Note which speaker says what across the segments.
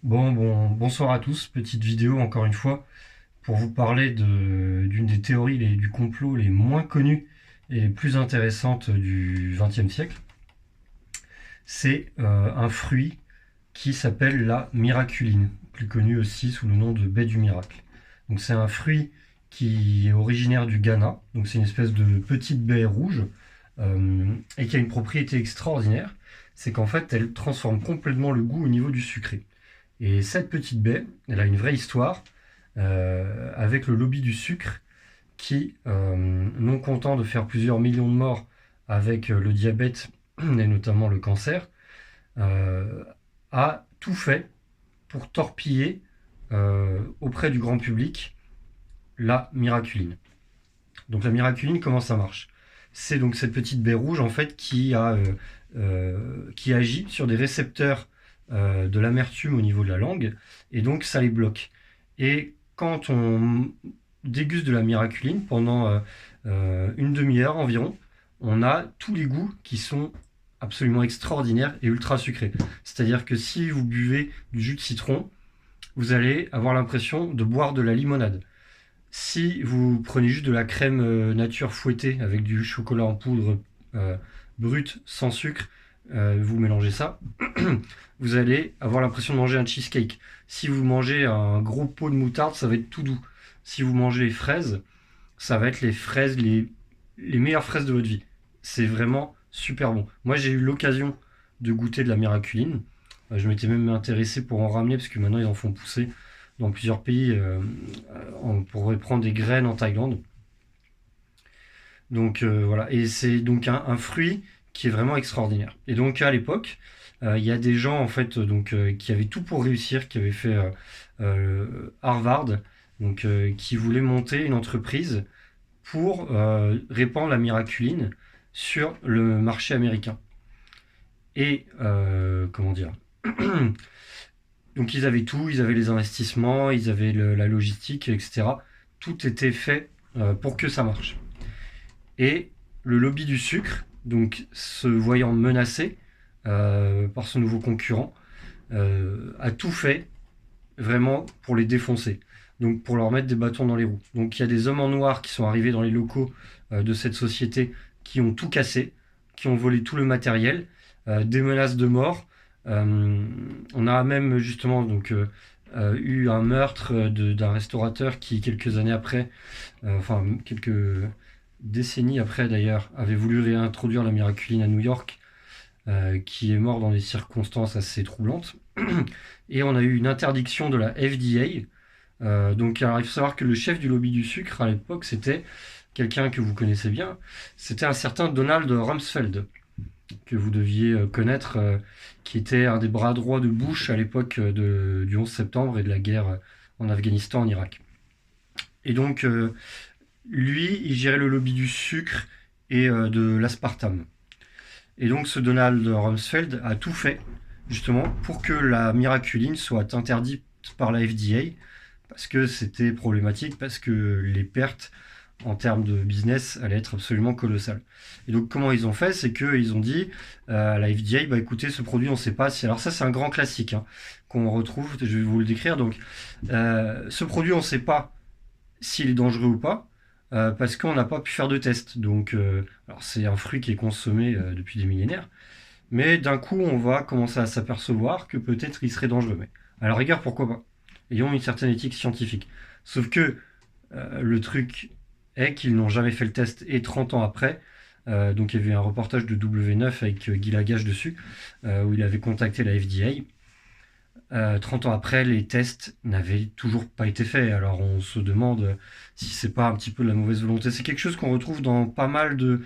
Speaker 1: Bonsoir à tous. Petite vidéo encore une fois pour vous parler d'une des théories du complot les moins connues et les plus intéressantes du XXe siècle. C'est un fruit qui s'appelle la miraculine, plus connu aussi sous le nom de baie du miracle. Donc c'est un fruit qui est originaire du Ghana, donc c'est une espèce de petite baie rouge et qui a une propriété extraordinaire, c'est qu'en fait elle transforme complètement le goût au niveau du sucré. Et cette petite baie, elle a une vraie histoire avec le lobby du sucre qui, non content de faire plusieurs millions de morts avec le diabète et notamment le cancer, euh, a tout fait pour torpiller auprès du grand public la miraculine. Donc la miraculine, comment ça marche? C'est donc cette petite baie rouge en fait qui agit sur des récepteurs de l'amertume au niveau de la langue et donc ça les bloque. Et quand on déguste de la miraculine pendant une demi-heure environ, on a tous les goûts qui sont absolument extraordinaires et ultra sucrés. C'est-à-dire que si vous buvez du jus de citron, vous allez avoir l'impression de boire de la limonade. Si vous prenez juste de la crème nature fouettée avec du chocolat en poudre euh, brut, sans sucre, vous mélangez ça, vous allez avoir l'impression de manger un cheesecake. Si vous mangez un gros pot de moutarde, ça va être tout doux. Si vous mangez les fraises, ça va être les fraises, les meilleures fraises de votre vie. C'est vraiment super bon. Moi, j'ai eu l'occasion de goûter de la miraculine. Je m'étais même intéressé pour en ramener, parce que maintenant, ils en font pousser dans plusieurs pays. On pourrait prendre des graines en Thaïlande. Donc voilà, et c'est donc un fruit qui est vraiment extraordinaire. Et donc à l'époque, il y a des gens en fait qui avaient tout pour réussir, qui avaient fait Harvard, qui voulaient monter une entreprise pour répandre la miraculine sur le marché américain. Et comment dire? Donc ils avaient tout, ils avaient les investissements, ils avaient la logistique, etc. Tout était fait pour que ça marche. Et le lobby du sucre, donc se voyant menacé par ce nouveau concurrent, a tout fait vraiment pour les défoncer. Donc pour leur mettre des bâtons dans les roues. Donc il y a des hommes en noir qui sont arrivés dans les locaux de cette société qui ont tout cassé, qui ont volé tout le matériel, des menaces de mort. On a même justement eu un meurtre d'un restaurateur qui quelques années après, enfin quelques décennies après d'ailleurs, avait voulu réintroduire la miraculine à New York, qui est mort dans des circonstances assez troublantes. Et on a eu une interdiction de la FDA. Alors, il faut savoir que le chef du lobby du sucre à l'époque, c'était quelqu'un que vous connaissez bien, c'était un certain Donald Rumsfeld, que vous deviez connaître, qui était un des bras droits de Bush à l'époque du 11 septembre et de la guerre en Afghanistan, en Irak. Et donc, lui, il gérait le lobby du sucre et de l'aspartame. Et donc ce Donald Rumsfeld a tout fait justement pour que la miraculine soit interdite par la FDA parce que c'était problématique, parce que les pertes en termes de business allaient être absolument colossales. Et donc comment ils ont fait, c'est qu'ils ont dit à la FDA, bah écoutez, ce produit on ne sait pas si... Alors ça c'est un grand classique qu'on retrouve, je vais vous le décrire. Donc ce produit on ne sait pas s'il est dangereux ou pas, parce qu'on n'a pas pu faire de test. Donc, alors c'est un fruit qui est consommé depuis des millénaires, mais d'un coup, on va commencer à s'apercevoir que peut-être il serait dangereux. Mais à la rigueur, pourquoi pas? Ayons une certaine éthique scientifique. Sauf que le truc est qu'ils n'ont jamais fait le test, et 30 ans après, donc il y avait un reportage de W9 avec Guy Lagache dessus, où il avait contacté la FDA. 30 ans après, les tests n'avaient toujours pas été faits. Alors on se demande si c'est pas un petit peu de la mauvaise volonté. C'est quelque chose qu'on retrouve dans pas mal de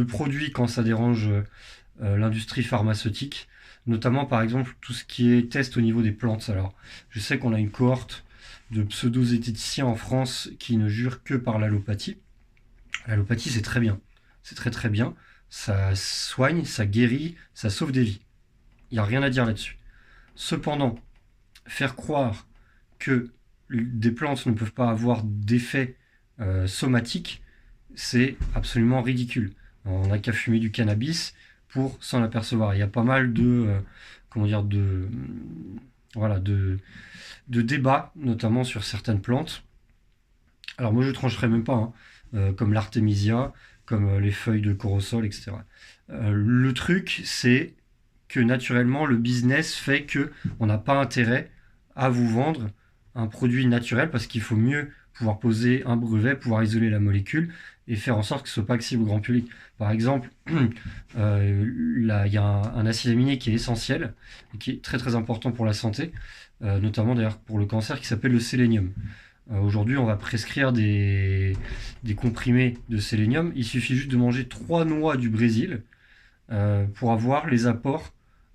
Speaker 1: produits quand ça dérange l'industrie pharmaceutique, notamment par exemple tout ce qui est test au niveau des plantes. Alors je sais qu'on a une cohorte de pseudo-zététiciens en France qui ne jurent que par l'allopathie. L'allopathie c'est très bien, c'est très très bien. Ça soigne, ça guérit, ça sauve des vies. Il n'y a rien à dire là-dessus. Cependant, faire croire que des plantes ne peuvent pas avoir d'effet somatique, c'est absolument ridicule. On n'a qu'à fumer du cannabis pour s'en apercevoir. Il y a pas mal de, comment dire, voilà, de débats, notamment sur certaines plantes. Alors moi je trancherai même pas, hein, comme l'artémisia, comme les feuilles de corosol, etc. Le truc, c'est que naturellement, le business fait que on n'a pas intérêt à vous vendre un produit naturel parce qu'il faut mieux pouvoir poser un brevet, pouvoir isoler la molécule et faire en sorte que ce soit pas accessible au grand public. Par exemple, là, il y a un acide aminé qui est essentiel, et qui est très très important pour la santé, notamment d'ailleurs pour le cancer, qui s'appelle le sélénium. Aujourd'hui, on va prescrire des comprimés de sélénium. Il suffit juste de manger 3 noix du Brésil pour avoir les apports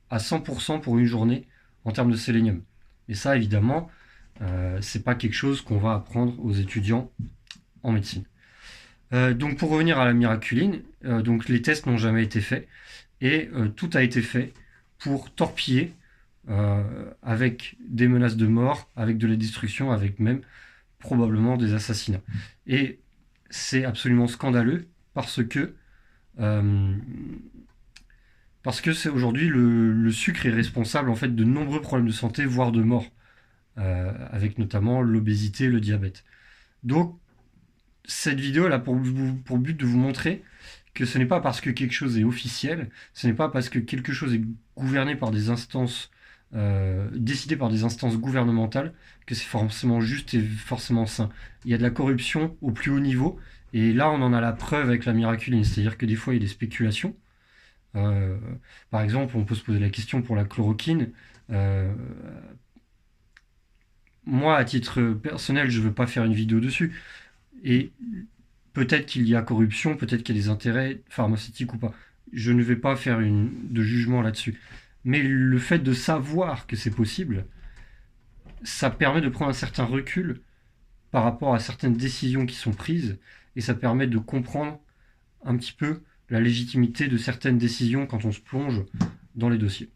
Speaker 1: à 100% pour une journée en termes de sélénium. Et ça, évidemment, c'est pas quelque chose qu'on va apprendre aux étudiants en médecine. Donc pour revenir à la miraculine, donc les tests n'ont jamais été faits et tout a été fait pour torpiller avec des menaces de mort, avec de la destruction, avec même probablement des assassinats. Et c'est absolument scandaleux parce que euh, c'est aujourd'hui le sucre est responsable en fait de nombreux problèmes de santé, voire de mort, avec notamment l'obésité et le diabète. Donc cette vidéo elle a pour but de vous montrer que ce n'est pas parce que quelque chose est officiel, ce n'est pas parce que quelque chose est gouverné par des instances, décidé par des instances gouvernementales, que c'est forcément juste et forcément sain. Il y a de la corruption au plus haut niveau, et là on en a la preuve avec la miraculine, c'est-à-dire que des fois il y a des spéculations. Euh, Par exemple, on peut se poser la question pour la chloroquine. Euh, Moi, à titre personnel, je ne veux pas faire une vidéo dessus. Et peut-être qu'il y a corruption, peut-être qu'il y a des intérêts pharmaceutiques ou pas. Je ne vais pas faire de jugement là-dessus. Mais le fait de savoir que c'est possible, ça permet de prendre un certain recul par rapport à certaines décisions qui sont prises, et ça permet de comprendre un petit peu la légitimité de certaines décisions quand on se plonge dans les dossiers.